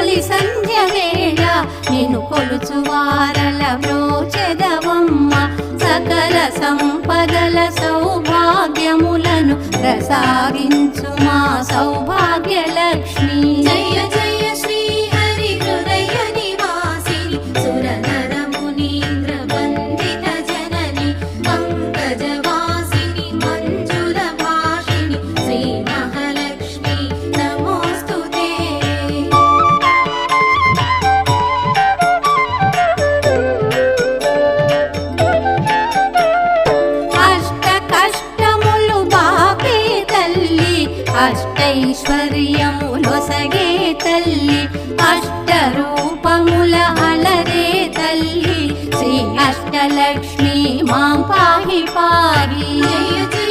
తొలి సంధ్య వేళ నిన్ను కొలుచువారల బ్రోచెదవమ్మ సకల సంపదల సౌభాగ్యములను ప్రసాదించు మా సౌభాగ్య లక్ష్మి జయ జయ శ్రీ హరి హృదయ నివాసిని సురనర మునీంద్ర వందిత జనని పంకజవాసిని మంజుల భాషిని శ్రీ మహాలక్ష్మి నమోస్తుతే అష్ట కష్టములు బాపే తల్లి అష్టైశ్వర్యములొసగే తల్లి అష్ట రూపముల అలరే తల్లి శ్రీ అష్టలక్ష్మి మాం పాహి పాహి జయ జయ